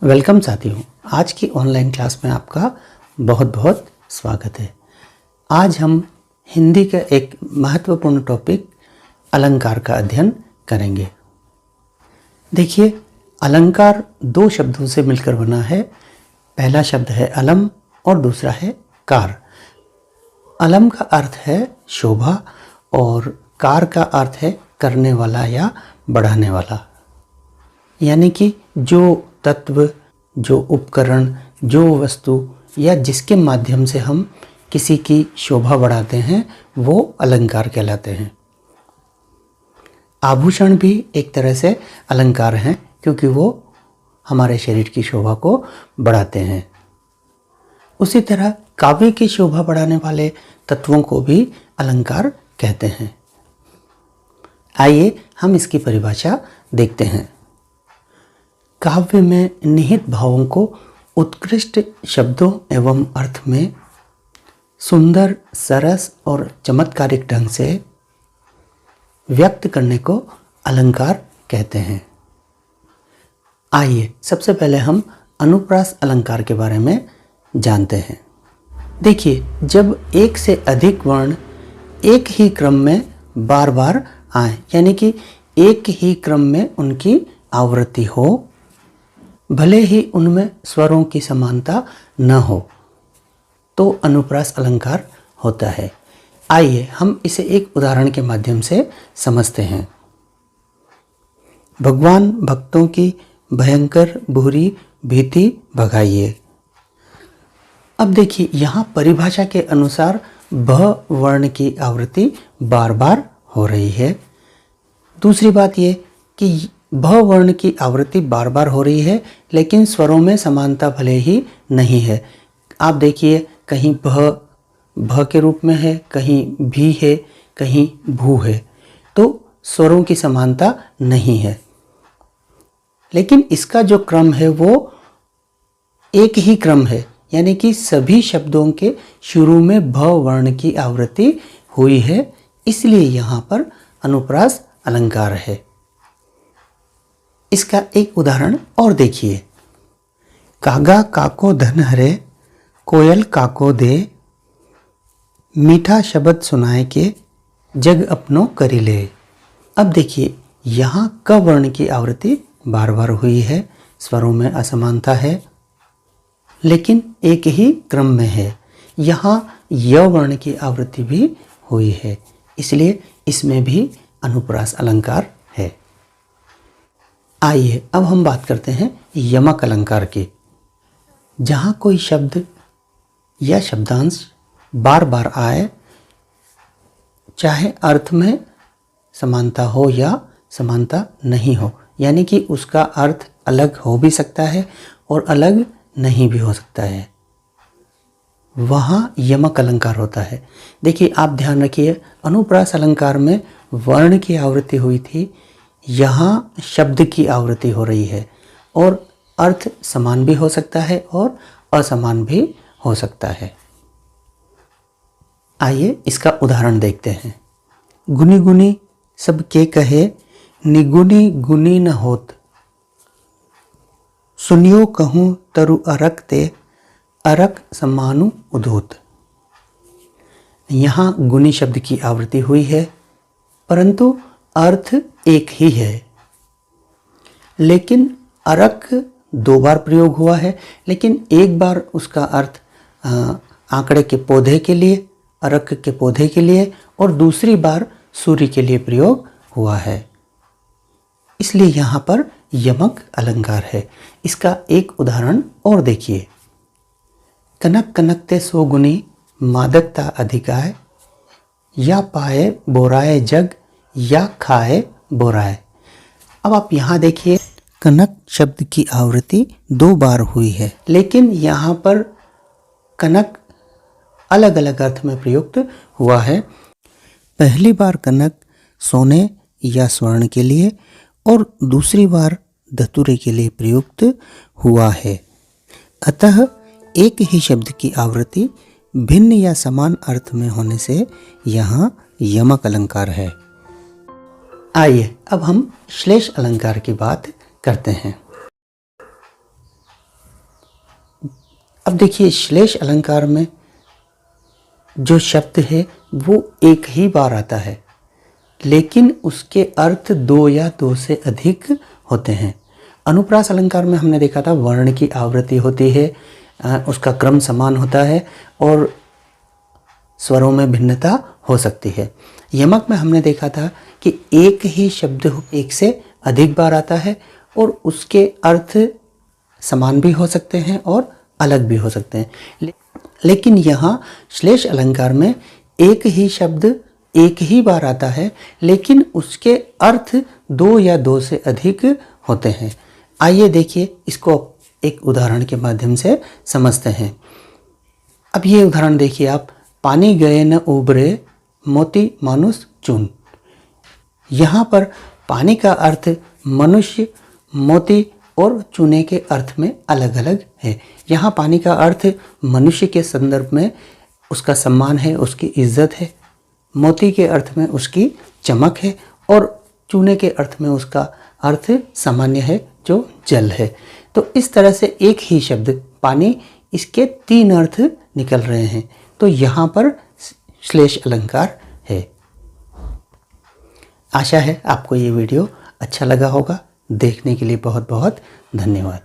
Welcome साथियों, आज की ऑनलाइन क्लास में आपका बहुत बहुत स्वागत है। आज हम हिंदी का एक महत्वपूर्ण टॉपिक अलंकार का अध्ययन करेंगे। देखिए, अलंकार दो शब्दों से मिलकर बना है। पहला शब्द है अलम और दूसरा है कार। अलम का अर्थ है शोभा और कार का अर्थ है करने वाला या बढ़ाने वाला। यानी कि जो तत्व, जो उपकरण, जो वस्तु या जिसके माध्यम से हम किसी की शोभा बढ़ाते हैं वो अलंकार कहलाते हैं। आभूषण भी एक तरह से अलंकार हैं क्योंकि वो हमारे शरीर की शोभा को बढ़ाते हैं। उसी तरह काव्य की शोभा बढ़ाने वाले तत्वों को भी अलंकार कहते हैं। आइए हम इसकी परिभाषा देखते हैं। काव्य में निहित भावों को उत्कृष्ट शब्दों एवं अर्थ में सुंदर, सरस और चमत्कारिक ढंग से व्यक्त करने को अलंकार कहते हैं। आइए सबसे पहले हम अनुप्रास अलंकार के बारे में जानते हैं। देखिए, जब एक से अधिक वर्ण एक ही क्रम में बार बार आए, यानी कि एक ही क्रम में उनकी आवृत्ति हो, भले ही उनमें स्वरों की समानता न हो, तो अनुप्रास अलंकार होता है। आइए हम इसे एक उदाहरण के माध्यम से समझते हैं। भगवान भक्तों की भयंकर बुरी भीति भगाइए। अब देखिए, यहाँ परिभाषा के अनुसार भ वर्ण की आवृत्ति बार बार हो रही है। दूसरी बात ये कि भ वर्ण की आवृत्ति बार बार हो रही है, लेकिन स्वरों में समानता भले ही नहीं है। आप देखिए, कहीं भ के रूप में है, कहीं भी है, कहीं भू है, तो स्वरों की समानता नहीं है। लेकिन इसका जो क्रम है वो एक ही क्रम है, यानी कि सभी शब्दों के शुरू में भ वर्ण की आवृत्ति हुई है, इसलिए यहाँ पर अनुप्रास अलंकार है। इसका एक उदाहरण और देखिए। कागा काको धन हरे, कोयल काको दे, मीठा शब्द सुनाए के, जग अपनो करी ले। अब देखिए, यहाँ क वर्ण की आवृत्ति बार बार हुई है, स्वरों में असमानता है, लेकिन एक ही क्रम में है। यहाँ य वर्ण की आवृत्ति भी हुई है, इसलिए इसमें भी अनुप्रास अलंकार है। आइए अब हम बात करते हैं यमक अलंकार की। जहाँ कोई शब्द या शब्दांश बार बार आए, चाहे अर्थ में समानता हो या समानता नहीं हो, यानी कि उसका अर्थ अलग हो भी सकता है और अलग नहीं भी हो सकता है, वहाँ यमक अलंकार होता है। देखिए, आप ध्यान रखिए, अनुप्रास अलंकार में वर्ण की आवृत्ति हुई थी, यहाँ शब्द की आवृत्ति हो रही है और अर्थ समान भी हो सकता है और असमान भी हो सकता है। आइए इसका उदाहरण देखते हैं। गुनी गुनी सबके कहे, निगुनी गुनी न होत, सुनियो कहूँ तरु अरक ते, अरक समानु उधोत। यहाँ गुनी शब्द की आवृत्ति हुई है, परंतु अर्थ एक ही है। लेकिन अरक दो बार प्रयोग हुआ है, लेकिन एक बार उसका अर्थ आंकड़े के पौधे के लिए, अरक के पौधे के लिए, और दूसरी बार सूर्य के लिए प्रयोग हुआ है, इसलिए यहाँ पर यमक अलंकार है। इसका एक उदाहरण और देखिए। कनक कनकते सो गुनी, मादकता अधिकाय, या पाए बोराए जग, या खाए बोराए। अब आप यहाँ देखिए, कनक शब्द की आवृत्ति दो बार हुई है, लेकिन यहाँ पर कनक अलग अलग अर्थ में प्रयुक्त हुआ है। पहली बार कनक सोने या स्वर्ण के लिए और दूसरी बार धतूरे के लिए प्रयुक्त हुआ है। अतः एक ही शब्द की आवृत्ति भिन्न या समान अर्थ में होने से यहाँ यमक अलंकार है। आइए अब हम श्लेष अलंकार की बात करते हैं। अब देखिए श्लेष अलंकार में जो शब्द है वो एक ही बार आता है, लेकिन उसके अर्थ दो या दो से अधिक होते हैं। अनुप्रास अलंकार में हमने देखा था वर्ण की आवृत्ति होती है, उसका क्रम समान होता है और स्वरों में भिन्नता हो सकती है। यमक में हमने देखा था कि एक ही शब्द एक से अधिक बार आता है और उसके अर्थ समान भी हो सकते हैं और अलग भी हो सकते हैं। लेकिन यहाँ श्लेष अलंकार में एक ही शब्द एक ही बार आता है, लेकिन उसके अर्थ दो या दो से अधिक होते हैं। आइए देखिए इसको एक उदाहरण के माध्यम से समझते हैं। अब ये उदाहरण देखिए आप, पानी गए न उबरे मोती मानुष चून। यहाँ पर पानी का अर्थ मनुष्य, मोती और चूने के अर्थ में अलग अलग है। यहाँ पानी का अर्थ मनुष्य के संदर्भ में उसका सम्मान है, उसकी इज्जत है। मोती के अर्थ में उसकी चमक है और चूने के अर्थ में उसका अर्थ सामान्य है जो जल है। तो इस तरह से एक ही शब्द पानी, इसके तीन अर्थ निकल रहे हैं। तो यहाँ पर श्लेष अलंकार है। आशा है आपको ये वीडियो अच्छा लगा होगा। देखने के लिए बहुत बहुत धन्यवाद।